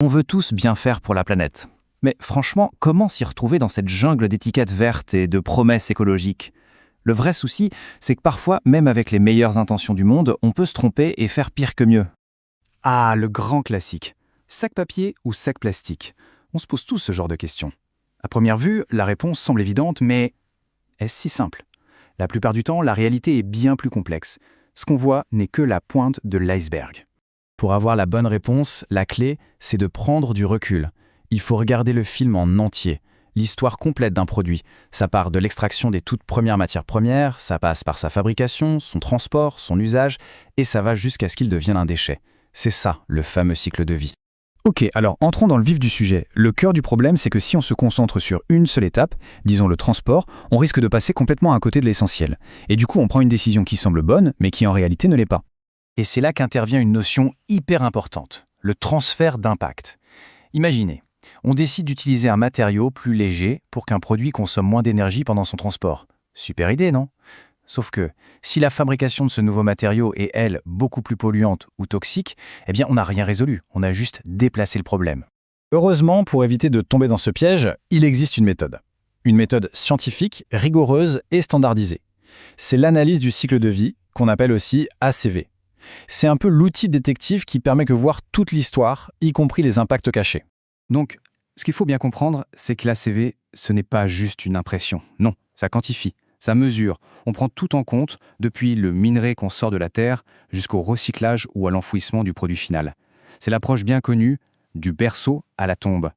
On veut tous bien faire pour la planète. Mais franchement, comment s'y retrouver dans cette jungle d'étiquettes vertes et de promesses écologiques? Le vrai souci, c'est que parfois, même avec les meilleures intentions du monde, on peut se tromper et faire pire que mieux. Ah, le grand classique. Sac papier ou sac plastique? On se pose tous ce genre de questions. À première vue, la réponse semble évidente, mais est-ce si simple? La plupart du temps, la réalité est bien plus complexe. Ce qu'on voit n'est que la pointe de l'iceberg. Pour avoir la bonne réponse, la clé, c'est de prendre du recul. Il faut regarder le film en entier, l'histoire complète d'un produit. Ça part de l'extraction des toutes premières matières premières, ça passe par sa fabrication, son transport, son usage, et ça va jusqu'à ce qu'il devienne un déchet. C'est ça, le fameux cycle de vie. Ok, alors entrons dans le vif du sujet. Le cœur du problème, c'est que si on se concentre sur une seule étape, disons le transport, on risque de passer complètement à côté de l'essentiel. Et du coup, on prend une décision qui semble bonne, mais qui en réalité ne l'est pas. Et c'est là qu'intervient une notion hyper importante, le transfert d'impact. Imaginez, on décide d'utiliser un matériau plus léger pour qu'un produit consomme moins d'énergie pendant son transport. Super idée, non? Sauf que, si la fabrication de ce nouveau matériau est, elle, beaucoup plus polluante ou toxique, eh bien on n'a rien résolu, on a juste déplacé le problème. Heureusement, pour éviter de tomber dans ce piège, il existe une méthode. Une méthode scientifique, rigoureuse et standardisée. C'est l'analyse du cycle de vie, qu'on appelle aussi ACV. C'est un peu l'outil détective qui permet de voir toute l'histoire, y compris les impacts cachés. Donc, ce qu'il faut bien comprendre, c'est que l'ACV, ce n'est pas juste une impression. Non, ça quantifie, ça mesure. On prend tout en compte, depuis le minerai qu'on sort de la terre jusqu'au recyclage ou à l'enfouissement du produit final. C'est l'approche bien connue du berceau à la tombe.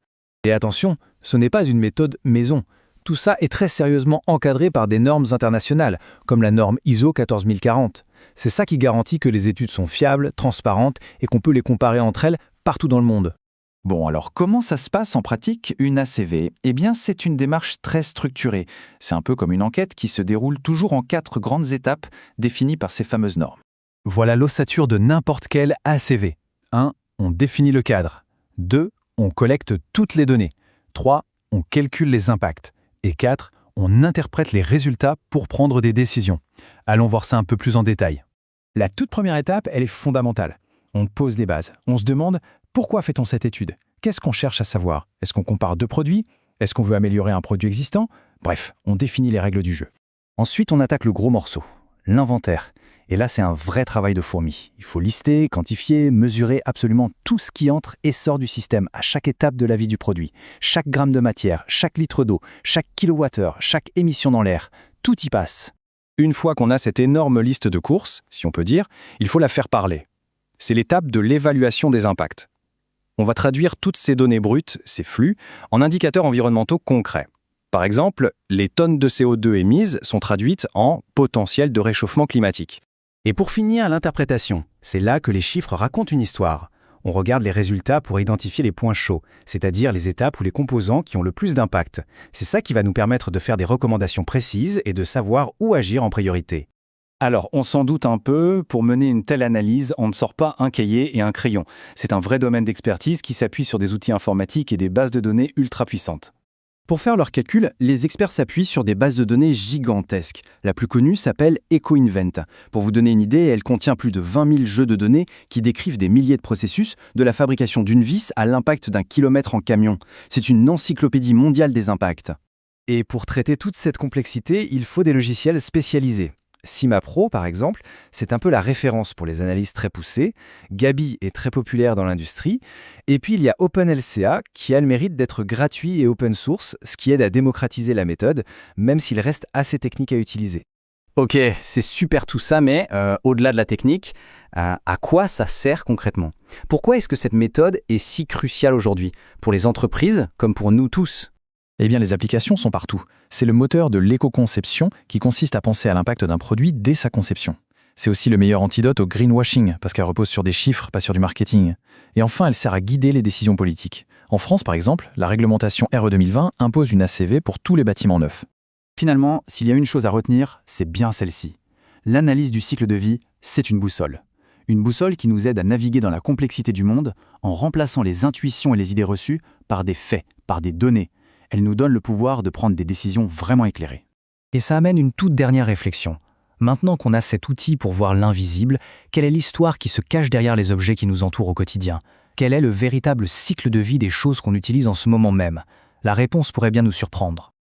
Et attention, ce n'est pas une méthode maison. Tout ça est très sérieusement encadré par des normes internationales, comme la norme ISO 14040. C'est ça qui garantit que les études sont fiables, transparentes et qu'on peut les comparer entre elles partout dans le monde. Bon, alors comment ça se passe en pratique une ACV? Eh bien, c'est une démarche très structurée. C'est un peu comme une enquête qui se déroule toujours en 4 grandes étapes définies par ces fameuses normes. Voilà l'ossature de n'importe quelle ACV. 1. On définit le cadre. 2. On collecte toutes les données. 3. On calcule les impacts. Et 4. On interprète les résultats pour prendre des décisions. Allons voir ça un peu plus en détail. La toute première étape, elle est fondamentale. On pose les bases. On se demande pourquoi fait-on cette étude? Qu'est-ce qu'on cherche à savoir? Est-ce qu'on compare 2 produits? Est-ce qu'on veut améliorer un produit existant? Bref, on définit les règles du jeu. Ensuite, on attaque le gros morceau, l'inventaire. Et là, c'est un vrai travail de fourmi. Il faut lister, quantifier, mesurer absolument tout ce qui entre et sort du système à chaque étape de la vie du produit. Chaque gramme de matière, chaque litre d'eau, chaque kilowattheure, chaque émission dans l'air, tout y passe. Une fois qu'on a cette énorme liste de courses, si on peut dire, il faut la faire parler. C'est l'étape de l'évaluation des impacts. On va traduire toutes ces données brutes, ces flux, en indicateurs environnementaux concrets. Par exemple, les tonnes de CO2 émises sont traduites en potentiel de réchauffement climatique. Et pour finir, l'interprétation. C'est là que les chiffres racontent une histoire. On regarde les résultats pour identifier les points chauds, c'est-à-dire les étapes ou les composants qui ont le plus d'impact. C'est ça qui va nous permettre de faire des recommandations précises et de savoir où agir en priorité. Alors, on s'en doute un peu, pour mener une telle analyse, on ne sort pas un cahier et un crayon. C'est un vrai domaine d'expertise qui s'appuie sur des outils informatiques et des bases de données ultra puissantes. Pour faire leurs calculs, les experts s'appuient sur des bases de données gigantesques. La plus connue s'appelle EcoInvent. Pour vous donner une idée, elle contient plus de 20 000 jeux de données qui décrivent des milliers de processus, de la fabrication d'une vis à l'impact d'un kilomètre en camion. C'est une encyclopédie mondiale des impacts. Et pour traiter toute cette complexité, il faut des logiciels spécialisés. CIMAPRO, par exemple, c'est un peu la référence pour les analyses très poussées. Gabi est très populaire dans l'industrie. Et puis, il y a OpenLCA, qui a le mérite d'être gratuit et open source, ce qui aide à démocratiser la méthode, même s'il reste assez technique à utiliser. Ok, c'est super tout ça, mais au-delà de la technique, à quoi ça sert concrètement? Pourquoi est-ce que cette méthode est si cruciale aujourd'hui, pour les entreprises comme pour nous tous? Eh bien, les applications sont partout. C'est le moteur de l'éco-conception qui consiste à penser à l'impact d'un produit dès sa conception. C'est aussi le meilleur antidote au greenwashing, parce qu'elle repose sur des chiffres, pas sur du marketing. Et enfin, elle sert à guider les décisions politiques. En France, par exemple, la réglementation RE 2020 impose une ACV pour tous les bâtiments neufs. Finalement, s'il y a une chose à retenir, c'est bien celle-ci. L'analyse du cycle de vie, c'est une boussole. Une boussole qui nous aide à naviguer dans la complexité du monde en remplaçant les intuitions et les idées reçues par des faits, par des données. Elle nous donne le pouvoir de prendre des décisions vraiment éclairées. Et ça amène une toute dernière réflexion. Maintenant qu'on a cet outil pour voir l'invisible, quelle est l'histoire qui se cache derrière les objets qui nous entourent au quotidien? Quel est le véritable cycle de vie des choses qu'on utilise en ce moment même? La réponse pourrait bien nous surprendre.